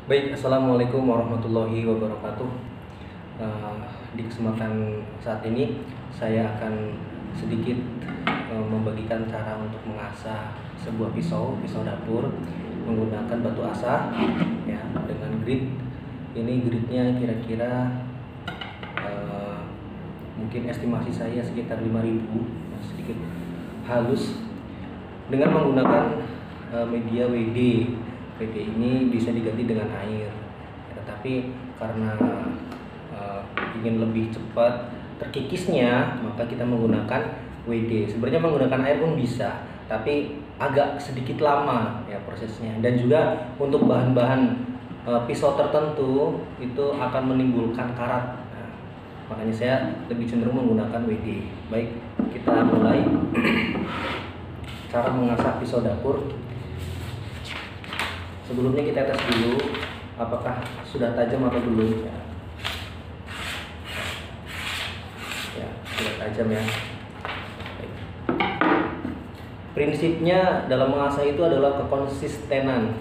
Baik, assalamualaikum warahmatullahi wabarakatuh. Di kesempatan saat ini saya akan sedikit membagikan cara untuk mengasah sebuah pisau dapur menggunakan batu asah, ya, dengan grit. Ini gritnya kira-kira mungkin estimasi saya sekitar 5.000, sedikit halus, dengan menggunakan media WD. WD ini bisa diganti dengan air, tetapi karena ingin lebih cepat terkikisnya, maka kita menggunakan WD. Sebenarnya menggunakan air pun bisa, tapi agak sedikit lama ya prosesnya, dan juga untuk bahan-bahan pisau tertentu itu akan menimbulkan karat. Nah, makanya saya lebih cenderung menggunakan WD. Baik, kita mulai. Cara mengasah pisau dapur. Sebelumnya kita tes dulu apakah sudah tajam atau belum. Ya, sudah tajam ya. Baik. Prinsipnya dalam mengasah itu adalah kekonsistenan.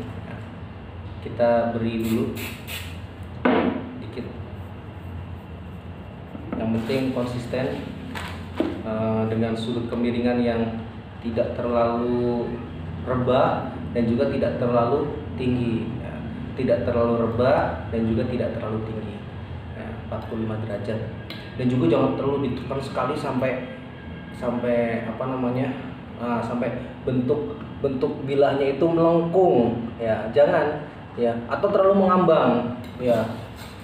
Kita beri dulu dikit. Yang penting konsisten dengan sudut kemiringan yang tidak terlalu rebah dan juga tidak terlalu tinggi, ya. Tidak terlalu rebah dan juga tidak terlalu tinggi, ya, 45 derajat. Dan juga jangan terlalu ditekan sekali sampai sampai bentuk bilahnya itu melengkung, ya, jangan, ya, atau terlalu mengambang, ya,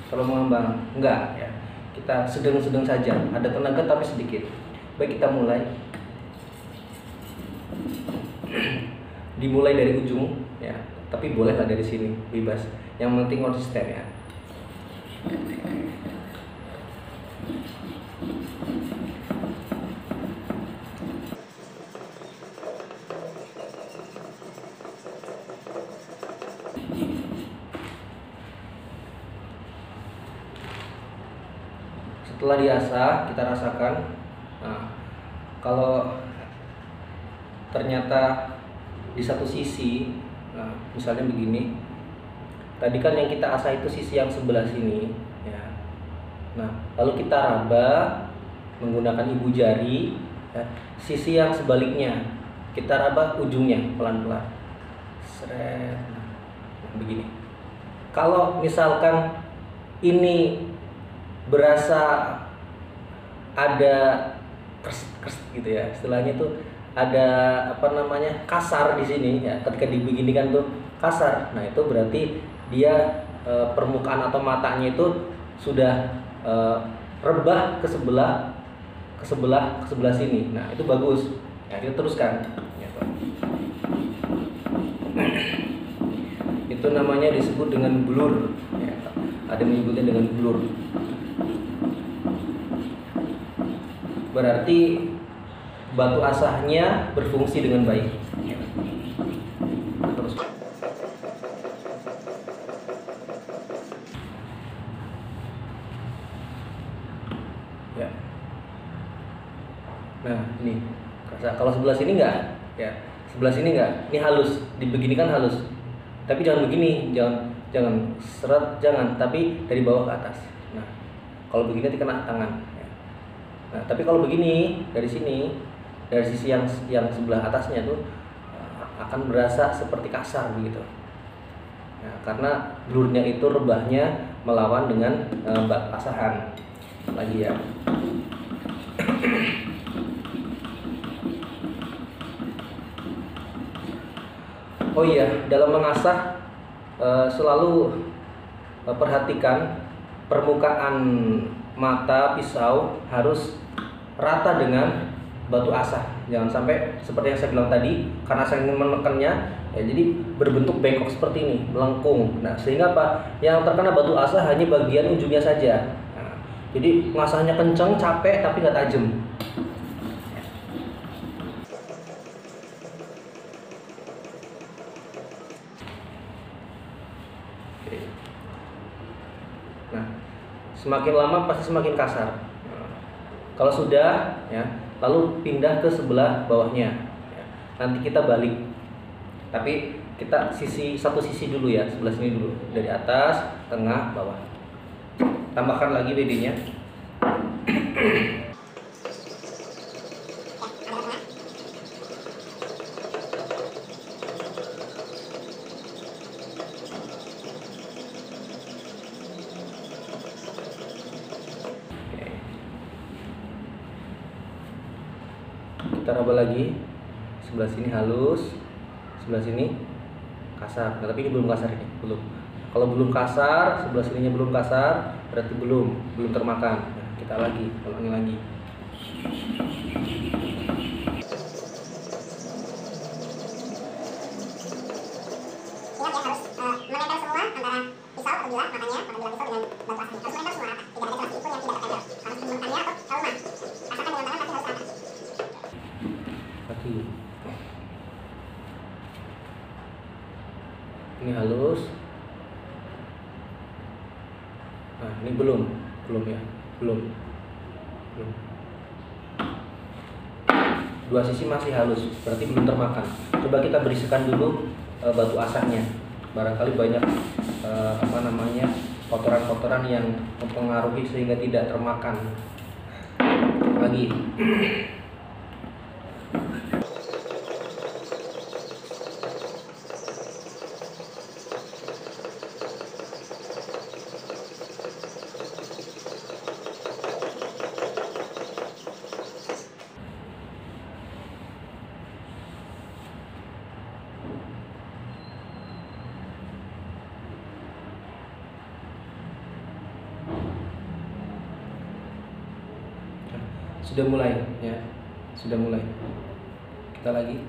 terlalu mengambang, enggak, ya. Kita sedang-sedang saja, ada tenaga tapi sedikit. Baik, kita mulai. Dimulai dari ujung, ya, tapi bolehlah dari sini, bebas. Yang penting konsisten, ya. Setelah diasah, kita rasakan. Nah, kalau ternyata di satu sisi, nah, misalnya begini, tadi kan yang kita asah itu sisi yang sebelah sini, ya. Nah, lalu kita raba menggunakan ibu jari, ya, sisi yang sebaliknya kita raba ujungnya pelan-pelan, seret. Nah, begini. Kalau misalkan ini berasa ada kerset gitu ya, istilahnya tuh ada kasar di sini, ya, ketika dibeginikan tuh kasar. Nah, itu berarti dia permukaan atau matanya itu sudah rebah ke sebelah sini. Nah, itu bagus. Nah, kita teruskan, gitu. Itu namanya disebut dengan blur, ya. Ada menyebutnya dengan blur. Berarti batu asahnya berfungsi dengan baik. Terus. Ya. Nah, ini. Kalau sebelah sini enggak, ya. Sebelah sini enggak. Ini halus, dibeginikan halus. Tapi jangan begini, jangan seret, jangan, tapi dari bawah ke atas. Nah, kalau begini nanti kena tangan, ya. Nah, tapi kalau begini dari sini, dari sisi yang sebelah atasnya tuh akan berasa seperti kasar begitu, ya, karena blurnya itu rebahnya melawan dengan batu asahan lagi, ya. Oh iya, dalam mengasah selalu perhatikan permukaan mata pisau harus rata dengan batu asah. Jangan sampai seperti yang saya bilang tadi, karena saya ingin menekannya, ya, jadi berbentuk bengkok seperti ini, melengkung. Nah, sehingga apa? Yang terkena batu asah hanya bagian ujungnya saja. Nah, jadi ngasahnya kenceng, capek, tapi nggak tajam. Nah, semakin lama pasti semakin kasar. Nah, kalau sudah, ya, lalu pindah ke sebelah bawahnya, ya. Nanti kita balik, tapi kita satu sisi dulu ya, sebelah sini dulu, dari atas, tengah, bawah. Tambahkan lagi BD-nya. Kita raba lagi, sebelah sini halus, sebelah sini kasar. Nah, tapi ini belum kasar, ini belum. Kalau belum kasar, sebelah sininya belum kasar, berarti belum termakan. Nah, kita lagi, ulangi lagi. Ingat ya, harus menempel semua antara pisau atau bilah, makanya pada bilah pisau dengan bantu asli harus menempel semua rata. Tidak ada celah sedikit pun yang tidak tertempel. Harus menggunakannya atau trauma. Rasakan dengan tangan, kaki harus rata. Kaki. Ini halus. Nah, ini belum ya, belum. Dua sisi masih halus, berarti belum termakan. Coba kita bersihkan dulu batu asahnya. Barangkali banyak kotoran-kotoran yang mempengaruhi sehingga tidak termakan. Lagi. Sudah mulai ya, sudah mulai. Kita lagi.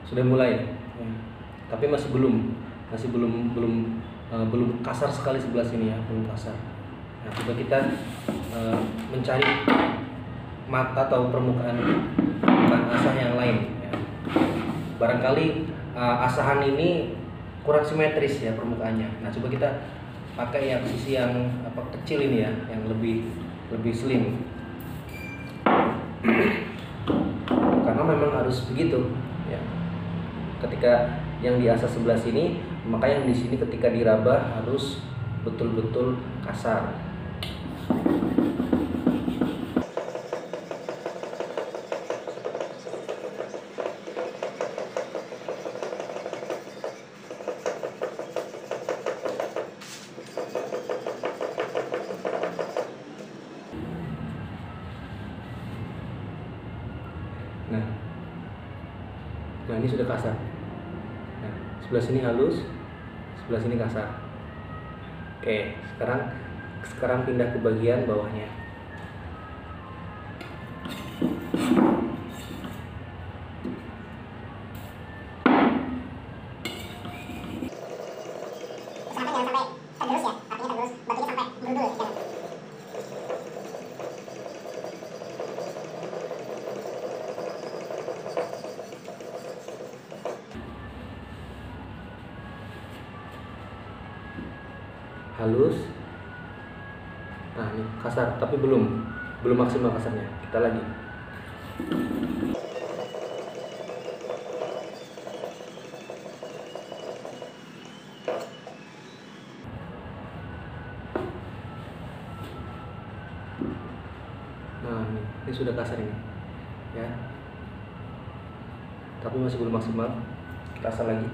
Sudah mulai ya. Tapi masih belum kasar sekali sebelah sini ya, belum kasar. Nah, coba kita mencari mata atau permukaan asah yang lain ya. Barangkali asahan ini kurang simetris ya permukaannya. Nah, coba kita pakai yang sisi yang kecil ini ya, yang lebih slim. Karena memang harus begitu ya. Ketika yang diasah sebelah sini, maka yang di sini ketika diraba harus betul-betul kasar. Nah, ini sudah kasar. Nah, sebelah sini halus, sebelah sini kasar. Oke, sekarang pindah ke bagian bawahnya. Halus. Nah, ini kasar, tapi belum maksimal kasarnya. Kita lagi. Nah, ini sudah kasar ini, ya. Tapi masih belum maksimal. Kita asah lagi.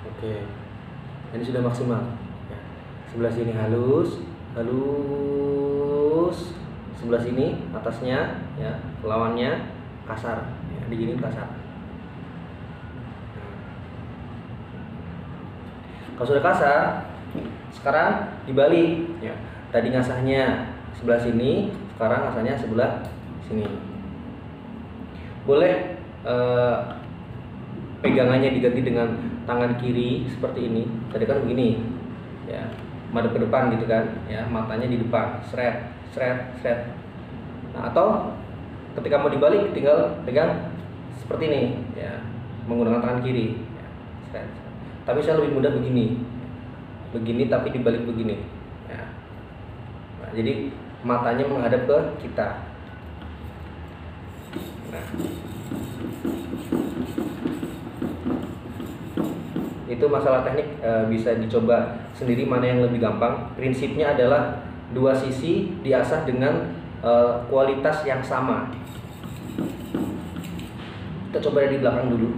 Oke, ini sudah maksimal ya. Sebelah sini halus, sebelah sini atasnya ya, lawannya kasar ya, diginin kasar. Kalau sudah kasar, sekarang dibalik ya. Tadi ngasahnya sebelah sini, sekarang ngasahnya sebelah sini. Boleh pegangannya diganti dengan tangan kiri seperti ini. Tadi kan begini ya, madep ke depan gitu kan ya, matanya di depan, seret seret seret. Nah, atau ketika mau dibalik tinggal pegang seperti ini ya, menggunakan tangan kiri ya, seret. Tapi saya lebih mudah begini tapi dibalik begini ya. Nah, jadi matanya menghadap ke kita. Nah, itu masalah teknik, bisa dicoba sendiri mana yang lebih gampang. Prinsipnya adalah dua sisi diasah dengan kualitas yang sama. Kita coba dari belakang dulu.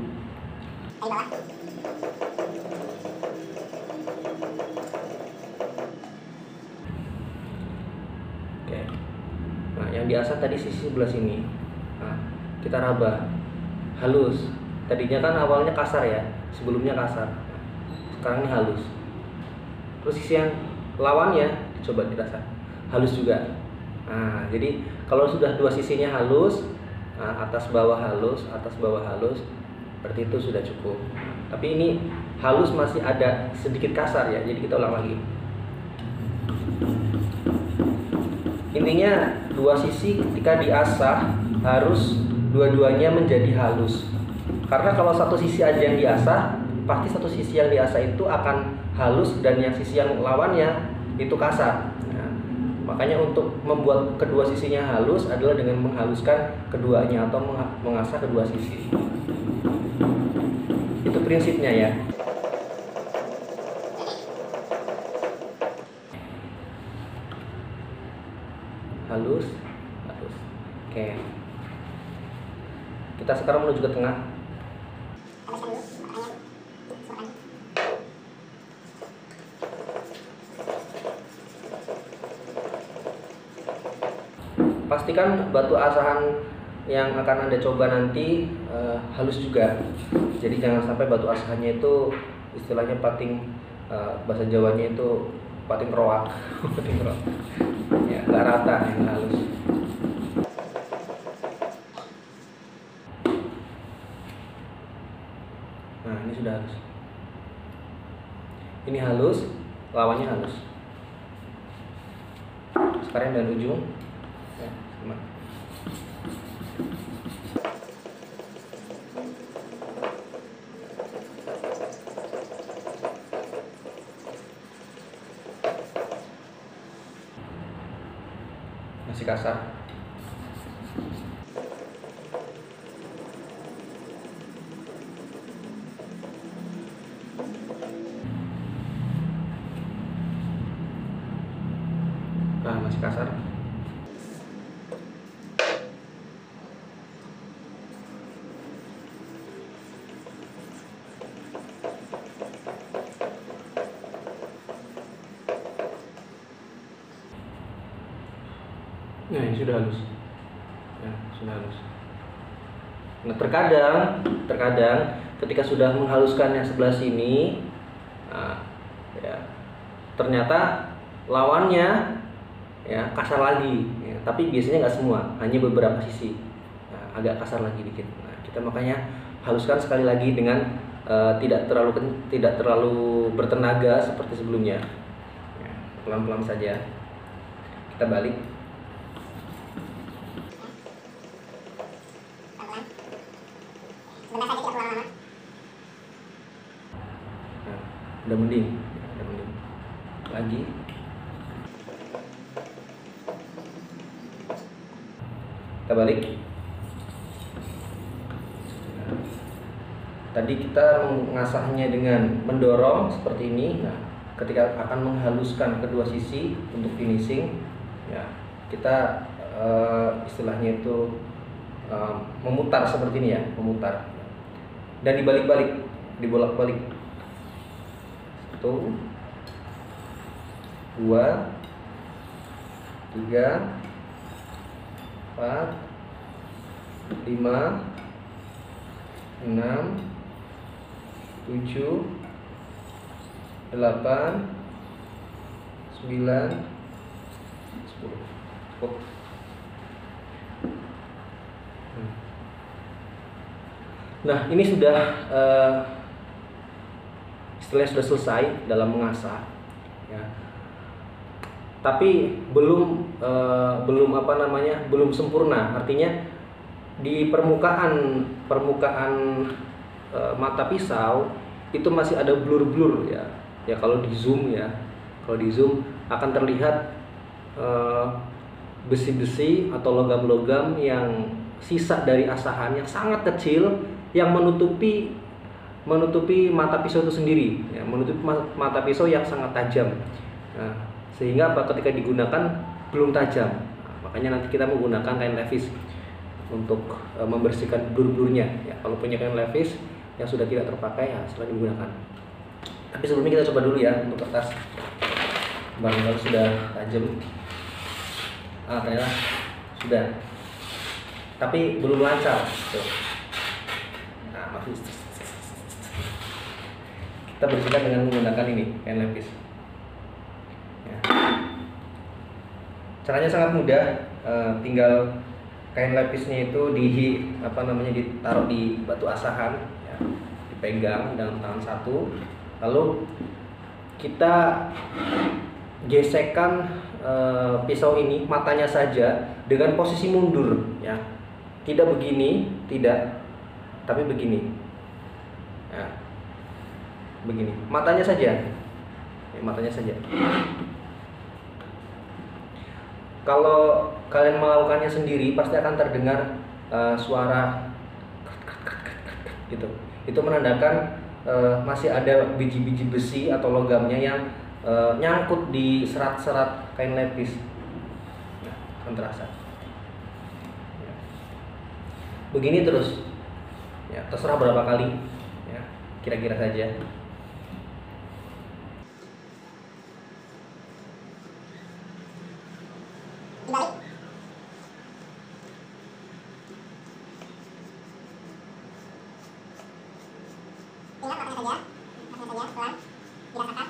Oke. Nah, yang diasah tadi sisi sebelah sini. Nah, kita raba halus. Tadinya kan awalnya kasar ya, sebelumnya kasar. Sekarang ini halus. Terus sisi yang lawannya coba dirasa halus juga. Nah, jadi kalau sudah dua sisinya halus, nah, atas bawah halus, berarti itu sudah cukup. Tapi ini halus masih ada sedikit kasar ya, jadi kita ulang lagi. Intinya dua sisi ketika diasah harus dua-duanya menjadi halus. Karena kalau satu sisi aja yang diasah, pasti satu sisi yang diasah itu akan halus dan yang sisi yang lawannya itu kasar. Nah, makanya untuk membuat kedua sisinya halus adalah dengan menghaluskan keduanya atau mengasah kedua sisi. Itu prinsipnya ya. Halus. Oke. Kita sekarang menuju ke tengah. Pastikan batu asahan yang akan Anda coba nanti halus juga. Jadi jangan sampai batu asahannya itu istilahnya pating, bahasa Jawanya itu pating roak. Pating roak. Ya, nggak rata, yang halus. Nah, ini sudah halus. Ini halus, lawannya halus. Sekarang dari ujung. Ya, sama. Masih kasar. Nah, masih kasar. Nah, ini sudah halus. Ya, sudah halus. Nah, terkadang ketika sudah menghaluskan yang sebelah sini, nah, ya, ternyata lawannya ya kasar lagi. Ya, tapi biasanya nggak semua, hanya beberapa sisi. Nah, agak kasar lagi dikit. Nah, kita makanya haluskan sekali lagi dengan tidak terlalu bertenaga seperti sebelumnya. Ya, pelan-pelan saja. Kita balik. Sebentar saja, tidak terlalu lama. Nah, udah mending. Lagi. Kita balik. Nah, tadi kita mengasahnya dengan mendorong seperti ini. Nah, ketika akan menghaluskan kedua sisi untuk finishing, ya kita istilahnya itu memutar seperti ini ya, memutar. Dan dibalik-balik, dibolak-balik. 1, 2, 3, 4, 5, 6, 7, 8, 9, 10. Cukup. Nah, ini sudah istilahnya sudah selesai dalam mengasah, ya. Tapi belum belum sempurna. Artinya di permukaan mata pisau itu masih ada blur-blur, ya. Ya kalau di zoom akan terlihat besi-besi atau logam-logam yang sisa dari asahan yang sangat kecil yang menutupi mata pisau itu sendiri, ya, menutupi mata pisau yang sangat tajam. Nah, sehingga ketika digunakan belum tajam. Nah, makanya nanti kita menggunakan kain levis untuk membersihkan blur-blurnya. Ya, kalau punya kain levis yang sudah tidak terpakai, ya setelah digunakan. Tapi sebelumnya kita coba dulu ya untuk kertas. Barangkali sudah tajam. Ternyata sudah. Tapi belum lancar. Tuh. Nah, masih. Kita bersihkan dengan menggunakan ini kain levis. Ya. Caranya sangat mudah. Tinggal kain levisnya itu ditaruh di batu asahan, ya. Dipegang dengan tangan satu, lalu kita gesekkan pisau ini matanya saja dengan posisi mundur, ya. Tidak begini, tapi begini, ya. Begini, matanya saja, ya, matanya saja. Kalau kalian melakukannya sendiri pasti akan terdengar suara gitu. Itu menandakan masih ada biji-biji besi atau logamnya yang nyangkut di serat-serat kain levis. Nah, akan terasa. Ya. Begini terus. Ya, terserah berapa kali. Ya, kira-kira saja. Dibalik. Ingat matanya saja, pelan, dirasakan.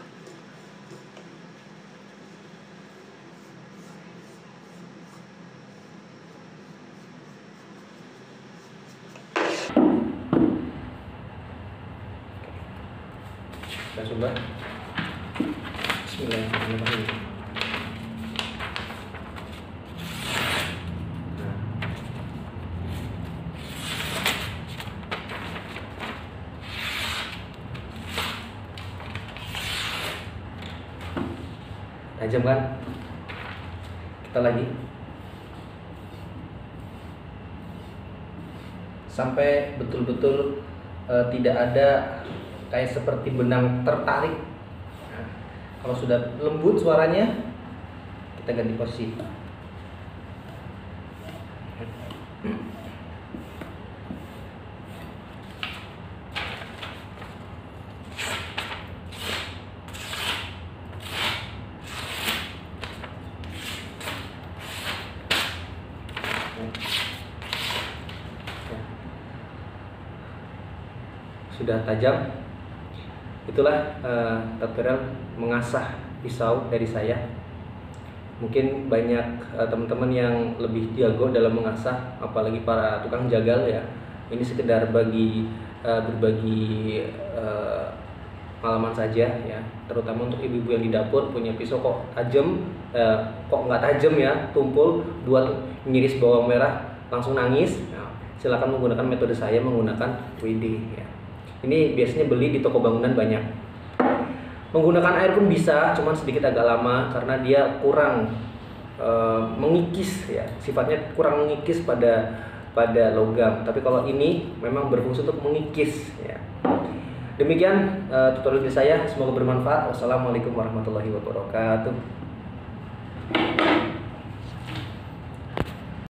Kita coba. Bismillahirrahmanirrahim. Tajam kan? Kita lagi sampai betul-betul tidak ada kayak seperti benang tertarik. Nah, kalau sudah lembut suaranya, kita ganti posisi. Sudah tajam. Itulah tutorial mengasah pisau dari saya. Mungkin banyak teman-teman yang lebih jago dalam mengasah, apalagi para tukang jagal, ya. Ini sekedar berbagi pengalaman saja, ya. Terutama untuk ibu-ibu yang di dapur punya pisau kok tajam, kok nggak tajam ya, tumpul buat ngiris bawang merah langsung nangis. Nah, silakan menggunakan metode saya, menggunakan WD, ya. Ini biasanya beli di toko bangunan banyak. Menggunakan air pun bisa, cuman sedikit agak lama karena dia kurang mengikis, ya. Sifatnya kurang mengikis pada logam. Tapi kalau ini memang berfungsi untuk mengikis, ya. Demikian tutorial dari saya, semoga bermanfaat. Wassalamualaikum warahmatullahi wabarakatuh.